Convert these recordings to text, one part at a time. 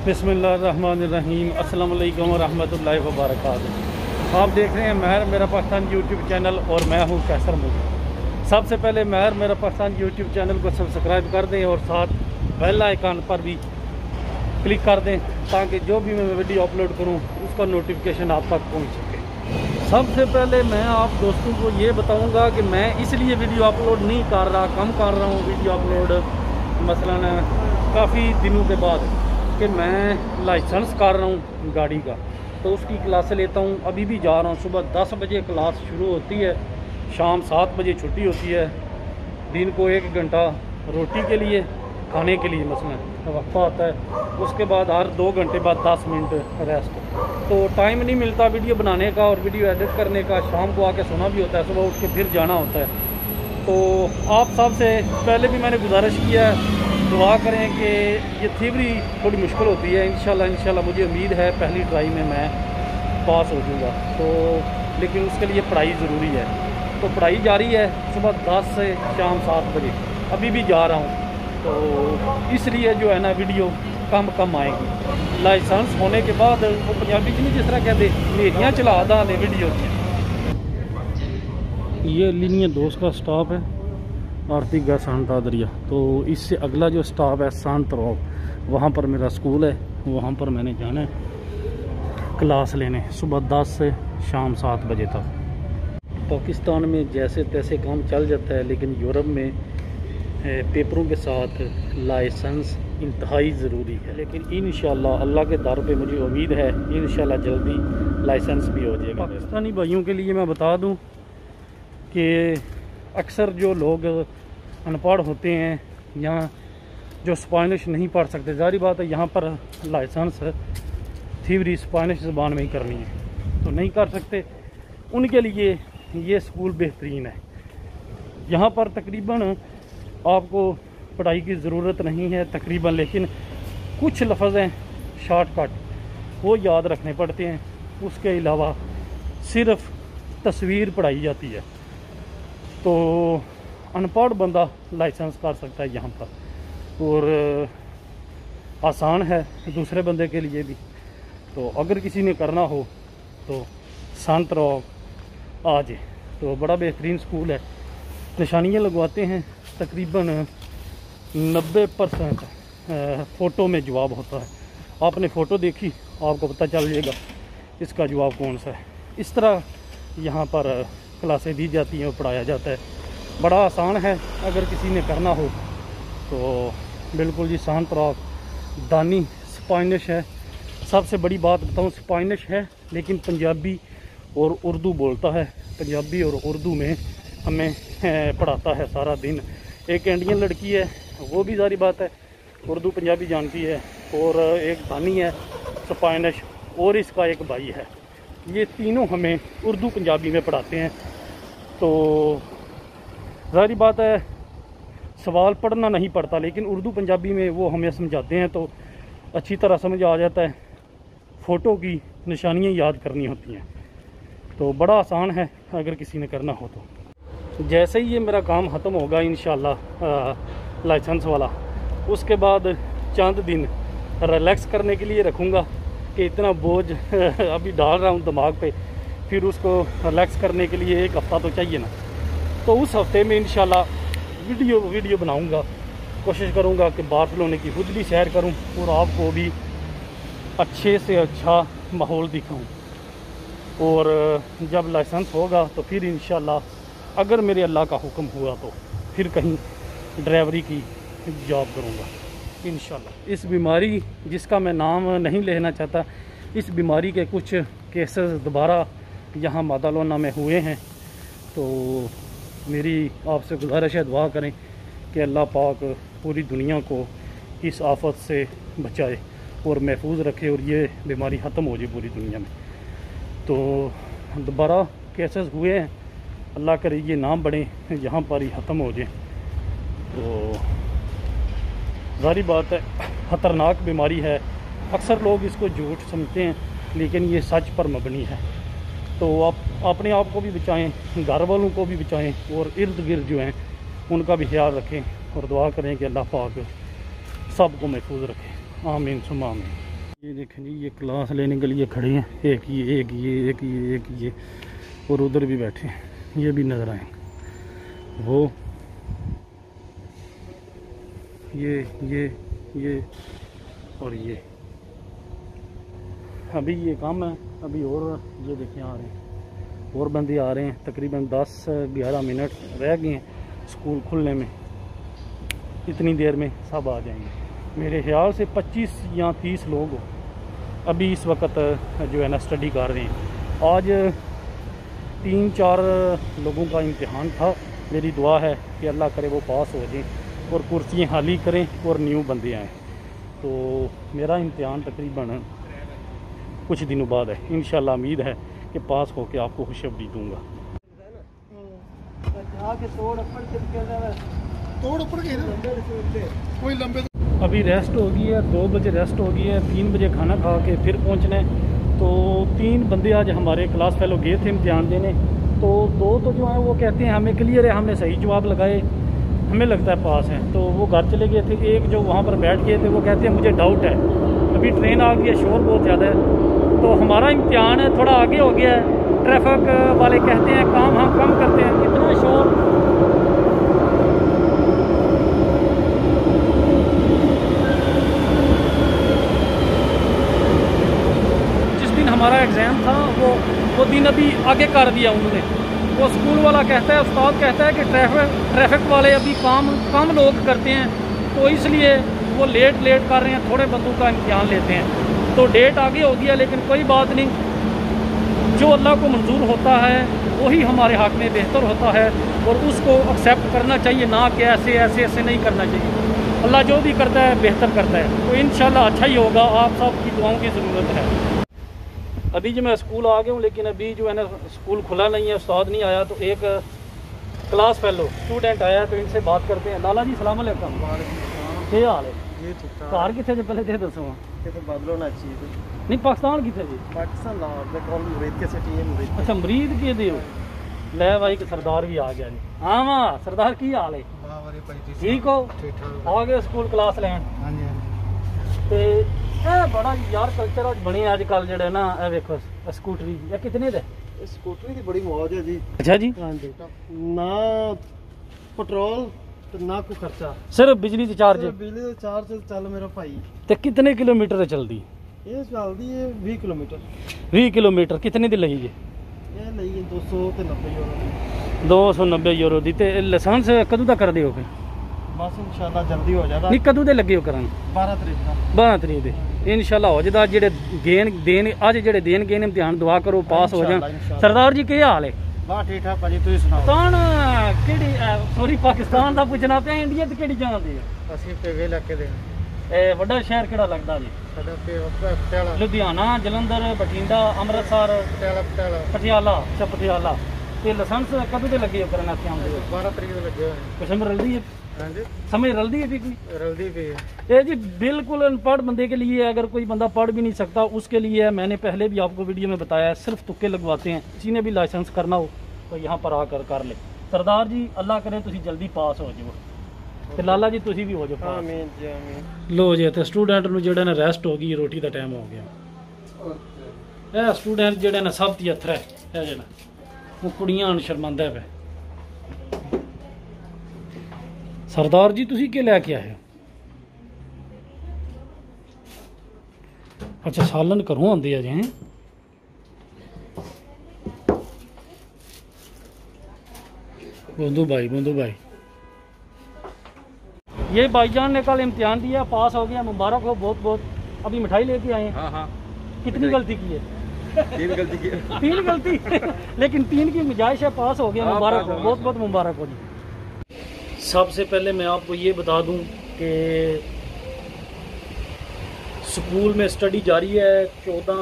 बिस्मिल्लाहिर्रहमानिर्रहीम। अस्सलाम वालेकुम वरहमतुल्लाहि वबरकातुहू। आप देख रहे हैं महर मेरा पाकिस्तान यूट्यूब चैनल और मैं हूं कैसर मुल्क। सबसे पहले महर मेरा पाकिस्तान यूट्यूब चैनल को सब्सक्राइब कर दें और साथ बेल आइकन पर भी क्लिक कर दें ताकि जो भी मैं वीडियो अपलोड करूं उसका नोटिफिकेशन आप तक पहुंच सके। सबसे पहले मैं आप दोस्तों को ये बताऊंगा कि मैं इसलिए वीडियो अपलोड नहीं कर रहा, कम कर रहा हूँ वीडियो अपलोड मसलन काफ़ी दिनों के बाद कि मैं लाइसेंस कर रहा हूँ गाड़ी का, तो उसकी क्लास लेता हूँ। अभी भी जा रहा हूँ। सुबह 10 बजे क्लास शुरू होती है, शाम 7 बजे छुट्टी होती है। दिन को 1 घंटा रोटी के लिए, खाने के लिए मसलन वक्फा आता है। उसके बाद हर 2 घंटे बाद 10 मिनट रेस्ट। तो टाइम नहीं मिलता वीडियो बनाने का और वीडियो एडिट करने का। शाम को आके सोना भी होता है, सुबह उठ के फिर जाना होता है। तो आप सबसे पहले भी मैंने गुजारिश किया है, दुआ करें कि ये थ्योरी थोड़ी मुश्किल होती है। इंशाल्लाह मुझे उम्मीद है पहली ट्राई में मैं पास हो जाऊँगा। तो लेकिन उसके लिए पढ़ाई ज़रूरी है, तो पढ़ाई जारी है सुबह 10 से शाम 7 बजे। अभी भी जा रहा हूँ, तो इसलिए जो है ना वीडियो कम आएगी। लाइसेंस होने के बाद वो पंजाबी में जिस तरह कहते मेरियाँ चला दा ने वीडियो। ये लिनिया दोस्त का स्टॉप है, आरतीगढ़ सांता दरिया। तो इससे अगला जो स्टॉप है सांत रोग, वहाँ पर मेरा स्कूल है। वहाँ पर मैंने जाना है क्लास लेने सुबह 10 से शाम 7 बजे तक। पाकिस्तान में जैसे तैसे काम चल जाता है, लेकिन यूरोप में पेपरों के साथ लाइसेंस इंतहाई ज़रूरी है। लेकिन इंशाल्लाह अल्लाह के दर पे मुझे उम्मीद है इंशाल्लाह जल्दी लाइसेंस भी हो जाएगा। पाकिस्तानी भाइयों के लिए मैं बता दूं कि अक्सर जो लोग अनपढ़ होते हैं या जो स्पेनिश नहीं पढ़ सकते, ज़ाहिर बात है यहाँ पर लाइसेंस थ्योरी स्पेनिश ज़बान में ही करनी है, तो नहीं कर सकते। उनके लिए ये स्कूल बेहतरीन है। यहाँ पर तकरीबन आपको पढ़ाई की ज़रूरत नहीं है तकरीबन, लेकिन कुछ लफ्ज़ हैं शॉर्टकट वो याद रखने पड़ते हैं। उसके अलावा सिर्फ तस्वीर पढ़ाई जाती है, तो अनपढ़ बंदा लाइसेंस कर सकता है यहाँ पर, और आसान है दूसरे बंदे के लिए भी। तो अगर किसी ने करना हो तो सांत रोग आ जाए। तो बड़ा बेहतरीन स्कूल है। निशानियाँ लगवाते हैं, तकरीबन 90% फ़ोटो में जवाब होता है। आपने फ़ोटो देखी आपको पता चल जाएगा इसका जवाब कौन सा है। इस तरह यहाँ पर क्लासें दी जाती हैं और पढ़ाया जाता है। बड़ा आसान है, अगर किसी ने करना हो तो बिल्कुल जी। सांत रोग दानी स्पेनिश है। सबसे बड़ी बात बताऊँ, स्पेनिश है लेकिन पंजाबी और उर्दू बोलता है। पंजाबी और उर्दू में हमें पढ़ाता है सारा दिन। एक इंडियन लड़की है, वो भी सारी बात है उर्दू पंजाबी जानती है, और एक दानी है स्पेनिश, और इसका एक भाई है। ये तीनों हमें उर्दू पंजाबी में पढ़ाते हैं। तो ज़ाहिर बात है सवाल पढ़ना नहीं पड़ता, लेकिन उर्दू पंजाबी में वो हमें समझाते हैं तो अच्छी तरह समझ आ जाता है। फ़ोटो की निशानियाँ याद करनी होती हैं, तो बड़ा आसान है अगर किसी ने करना हो तो। जैसे ही ये मेरा काम ख़त्म होगा इंशाल्लाह लाइसेंस वाला, उसके बाद चंद दिन रिलैक्स करने के लिए रखूँगा कि इतना बोझ अभी डाल रहा हूँ दिमाग पे, फिर उसको रिलैक्स करने के लिए 1 हफ़्ता तो चाहिए ना। तो उस हफ्ते में इंशाल्लाह वीडियो बनाऊँगा। कोशिश करूँगा कि बार्सिलोना की खुद भी सैर करूँ और आपको भी अच्छे से अच्छा माहौल दिखाऊँ। और जब लाइसेंस होगा तो फिर इंशाल्लाह अगर मेरे अल्लाह का हुक्म हुआ तो फिर कहीं ड्राइवरी की जॉब करूँगा इंशाल्लाह। इस बीमारी जिसका मैं नाम नहीं लेना चाहता, इस बीमारी के कुछ केसेस दोबारा यहाँ मादालोना में हुए हैं। तो मेरी आपसे गुजारिश है, दुआ करें कि अल्लाह पाक पूरी दुनिया को इस आफत से बचाए और महफूज रखे और ये बीमारी ख़त्म हो जाए पूरी दुनिया में। तो दोबारा केसेस हुए हैं, अल्लाह करे ये ना बढ़े, यहाँ पर ही ख़त्म हो जाए। तो ज़ाहिर बात है ख़तरनाक बीमारी है। अक्सर लोग इसको झूठ समझते हैं, लेकिन ये सच पर मबनी है। तो आप अपने आप को भी बचाएं, घर वालों को भी बचाएं, और इर्द गिर्द जो हैं उनका भी ख्याल रखें और दुआ करें कि अल्लाह पाक सबको महफूज रखे। आमीन सुम्मा आमीन। ये देखें जी, ये क्लास लेने के लिए खड़े हैं, एक ये एक ये एक ये एक ये, और उधर भी बैठे हैं, ये भी नज़र आएंगे। वो ये और ये अभी ये काम है अभी। और ये देखें आ रहे हैं और बंदे आ रहे हैं, तकरीबन 10-11 मिनट रह गए हैं स्कूल खुलने में, इतनी देर में सब आ जाएंगे। मेरे ख्याल से 25 या 30 लोग अभी इस वक्त जो है ना स्टडी कर रहे हैं। आज 3-4 लोगों का इम्तिहान था। मेरी दुआ है कि अल्लाह करे वो पास हो जाए और कुर्सियाँ खाली करें और न्यू बंदे आएँ। तो मेरा इम्तिहान तकरीबन कुछ दिनों बाद है, इंशाल्लाह उम्मीद है कि पास होकर आपको खुशखबरी दूँगा। अभी रेस्ट हो गई है, 2 बजे रेस्ट हो गई है, 3 बजे खाना खा के फिर पहुँचना है। तो 3 बंदे आज हमारे क्लास फेलो गए थे इम्तिहान देने, तो 2 तो जो है वो कहते हैं हमें क्लियर है, हमने सही जवाब लगाए, हमें लगता है पास हैं, तो वो घर चले गए थे। एक जो वहाँ पर बैठ गए थे वो कहते हैं मुझे डाउट है, अभी ट्रेन आ गई है, शोर बहुत ज़्यादा है। तो हमारा इम्तिहान थोड़ा आगे हो गया है, ट्रैफिक वाले कहते हैं काम हम कम करते हैं, इतना शोर। जिस दिन हमारा एग्ज़ाम था वो दिन अभी आगे कर दिया उन्होंने। वो स्कूल वाला कहता है, उस्ताद कहता है कि ट्रैफिक वाले अभी कम लोग करते हैं, तो इसलिए वो लेट कर रहे हैं, थोड़े बंदों का इम्तिहान लेते हैं। तो डेट आगे हो गया, लेकिन कोई बात नहीं, जो अल्लाह को मंजूर होता है वही हमारे हक़ में बेहतर होता है और उसको एक्सेप्ट करना चाहिए, ना कि ऐसे नहीं करना चाहिए। अल्लाह जो भी करता है बेहतर करता है, तो इंशाल्लाह अच्छा ही होगा। आप सब की दुआओं की ज़रूरत है। अभी जो मैं स्कूल आ गया हूँ, लेकिन अभी जो है ना स्कूल खुला नहीं है, उस्ताद नहीं आया, तो एक क्लास फेलो स्टूडेंट आया, तो इनसे बात करते हैं। लाला जी सलाम अलैकुम, क्या हाल है? घर कितने जो पहले थे दसो नहीं पाकिस्तान कितने जी? पाकिस्तान मुरीद के सिटी है, मुरीद। अच्छा मुरीद के दे ले भाई कि सरदार भी आ गया जी। हाँ वाह सरदार की हाल है? ठीक हो? आ गए स्कूल क्लास लैन? हाँ जी ते बड़ा यार कल्चर आज बने अजकल जेडे ना वेखो स्कूटरी ये कितने दे? स्कूटरी की बड़ी मौज है जी। अच्छा जी। हाँ जी, ना पेट्रोल ना कोई खर्चा, सिर्फ बिजली के चार्ज? बिजली के चार्ज चल मेरा भाई। ते कितने किलोमीटर चलती? ये चलती है 20 किलोमीटर। 20 किलोमीटर कितने दी लगी? ये लगी 290 यूरो। 290 यूरो दी। ते लाइसेंस कदों तक कर दिओगे? बस इंशाल्लाह जल्दी हो जाएगा। नहीं कदों दे लगे हो करन? 12 तरीक का। 12 तरीक दे इंशाल्लाह हो जाएगा। जेडे देन अज जेडे देन गए इम्तिहान दुआ करो पास हो जाए। सरदार जी क्या हाल है? बस ठीक ठाक भाजी, तुम सुनाओ। कौन केड़ी सॉरी पाकिस्तान दा पूछना पे, इंडिया ते केड़ी जगह दे? ਅਸੀਂ ਪੇਗੇ ਇਲਾਕੇ ਦੇ। ए ਵੱਡਾ ਸ਼ਹਿਰ ਕਿਹੜਾ ਲੱਗਦਾ ਜੀ? ਸਾਡਾ ਪਟਿਆਲਾ। ਲੁਧਿਆਣਾ, ਜਲੰਧਰ, ਬਠਿੰਡਾ, ਅੰਮ੍ਰਿਤਸਰ, ਪਟਿਆਲਾ। ਅੱਛਾ ਪਟਿਆਲਾ। ਤੇ ਲਾਇਸੈਂਸ ਕਦੋਂ ਦੇ ਲੱਗੇ ਹੋ ਕਰਨ ਇੱਥੇ ਆਉਂਦੇ ਹੋ? 12 ਤਰੀਕ ਦੇ ਲੱਗੇ ਹੋਏ ਨੇ। ਕੁਛ ਰਲਦੀ है? हाँ जी समझ रलदी है? ठीक रलदी भी है ये जी बिल्कुल अनपढ़ बंदे के लिए, अगर कोई बंदा पढ़ भी नहीं सकता उसके लिए मैंने पहले भी आपको वीडियो में बताया है, सिर्फ तुक्के लगवाते हैं। किसी ने भी लाइसेंस करना हो तो यहाँ पर आकर कर ले। सरदार जी अल्लाह करे तुसी जल्दी पास हो जाओ, तो लाला जी तुसी भी हो जाओ पास। आमीन जी आमीन। लो जी तो स्टूडेंट नूं जेड़ा ना रेस्ट हो गई, रोटी का टाइम हो गया। ਇਹ स्टूडेंट जेड़ा ना सब दी अथर है, ਇਹ जेड़ा वो कुड़ियां शर्मांदा है। सरदार जी तुसी क्या लैके आए हो? अच्छा सालन घरों आंदे अजे हैं। बंधु भाई ये भाईजान ने कल इम्तिहान दिया, पास हो गया, मुबारक हो बहुत बहुत। अभी मिठाई लेके आए हैं। हाँ हाँ। कितनी गलती की है? 3 गलती की। 3 गलती लेकिन 3 की गुजाइश है, पास हो गया, मुबारक हो, बहुत बहुत मुबारक हो जी। सबसे पहले मैं आपको ये बता दूं कि स्कूल में स्टडी जारी है। 14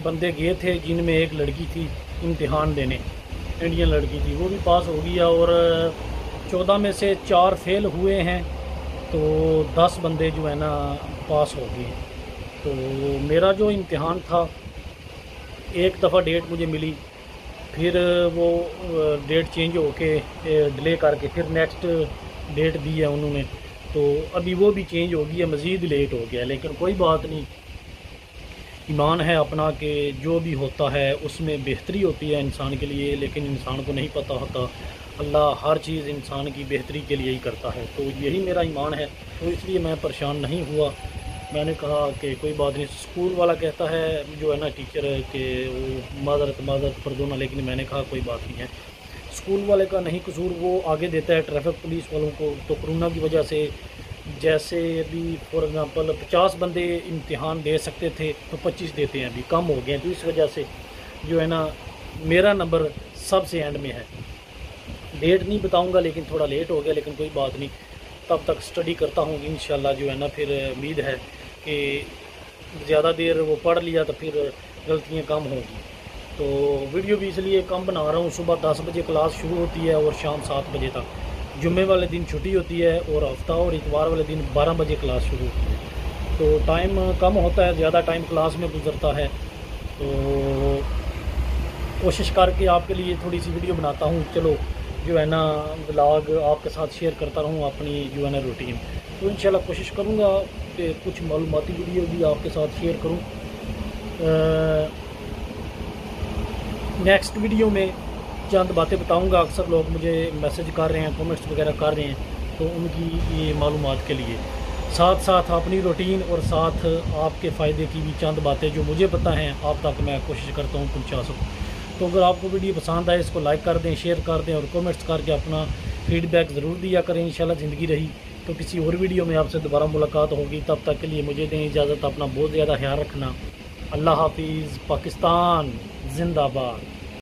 बंदे गए थे, जिनमें एक लड़की थी इम्तिहान देने, इंडियन लड़की थी, वो भी पास हो गया। और 14 में से 4 फेल हुए हैं, तो 10 बंदे जो है ना पास हो गए। तो मेरा जो इम्तिहान था, एक दफ़ा डेट मुझे मिली, फिर वो डेट चेंज होके डिले करके फिर नेक्स्ट डेट दी है उन्होंने, तो अभी वो भी चेंज हो गई है, मज़ीद लेट हो गया। लेकिन कोई बात नहीं, ईमान है अपना कि जो भी होता है उसमें बेहतरी होती है इंसान के लिए, लेकिन इंसान को नहीं पता होता अल्लाह हर चीज़ इंसान की बेहतरी के लिए ही करता है। तो यही मेरा ईमान है, तो इसलिए मैं परेशान नहीं हुआ। मैंने कहा कि कोई बात नहीं। स्कूल वाला कहता है जो है ना टीचर कि वो माजरत कर दो ना, लेकिन मैंने कहा कोई बात नहीं है, स्कूल वाले का नहीं कसूर, वो आगे देता है ट्रैफिक पुलिस वालों को। तो कोरोना की वजह से जैसे अभी फॉर एग्ज़ाम्पल 50 बंदे इम्तिहान दे सकते थे तो 25 देते हैं, अभी कम हो गए हैं। तो इस वजह से जो है ना मेरा नंबर सबसे एंड में है। डेट नहीं बताऊंगा लेकिन थोड़ा लेट हो गया, लेकिन कोई बात नहीं, तब तक स्टडी करता हूँ इंशाल्लाह। जो है ना फिर उम्मीद है कि ज़्यादा देर वो पढ़ लिया तो फिर गलतियाँ कम होंगी। तो वीडियो भी इसलिए कम बना रहा हूँ। सुबह 10 बजे क्लास शुरू होती है और शाम 7 बजे तक। जुम्मे वाले दिन छुट्टी होती है और हफ्ता और इतवार वाले दिन 12 बजे क्लास शुरू होती है। तो टाइम कम होता है, ज़्यादा टाइम क्लास में गुजरता है। तो कोशिश करके आपके लिए थोड़ी सी वीडियो बनाता हूँ। चलो जो है ना व्लॉग आपके साथ शेयर करता रहूँ अपनी जो है ना रूटीन। तो इंशाल्लाह कोशिश करूँगा कि कुछ मालूमाती वीडियो भी आपके साथ शेयर करूँ। नेक्स्ट वीडियो में चंद बातें बताऊंगा। अक्सर लोग मुझे मैसेज कर रहे हैं, कमेंट्स वगैरह कर रहे हैं, तो उनकी ये मालूमात के लिए साथ साथ अपनी रूटीन और साथ आपके फ़ायदे की भी चंद बातें जो मुझे पता हैं आप तक मैं कोशिश करता हूँ पहुँचा सकूँ। तो अगर आपको वीडियो पसंद आए इसको लाइक कर दें, शेयर कर दें और कमेंट्स करके अपना फीडबैक ज़रूर दिया करें। इंशाल्लाह ज़िंदगी रही तो किसी और वीडियो में आपसे दोबारा मुलाकात होगी। तब तक के लिए मुझे दें इजाज़त। अपना बहुत ज़्यादा ख्याल रखना। अल्लाह हाफिज़। पाकिस्तान जिंदाबाद।